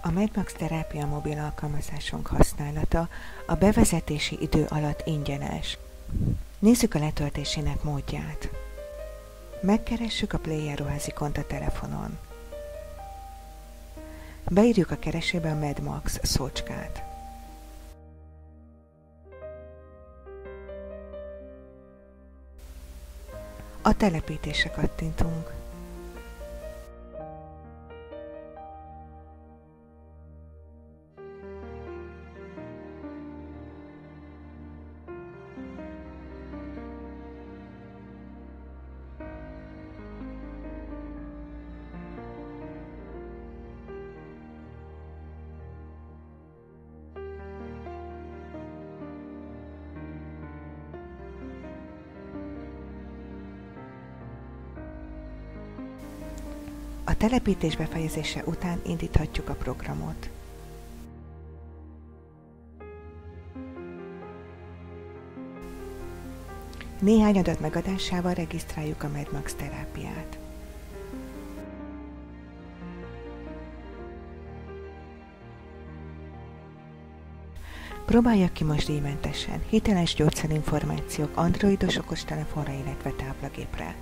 A Medmax terápia mobil alkalmazásunk használata a bevezetési idő alatt ingyenes. Nézzük a letöltésének módját. Megkeressük a Player ruházikont a telefonon. Beírjuk a keresőbe a Medmax szócskát. A telepítésre kattintunk. A telepítés befejezése után indíthatjuk a programot. Néhány adat megadásával regisztráljuk a Medmax terápiát. Próbálja ki most díjmentesen hiteles gyógyszerinformációk androidos okostelefonra, illetve táblagépre.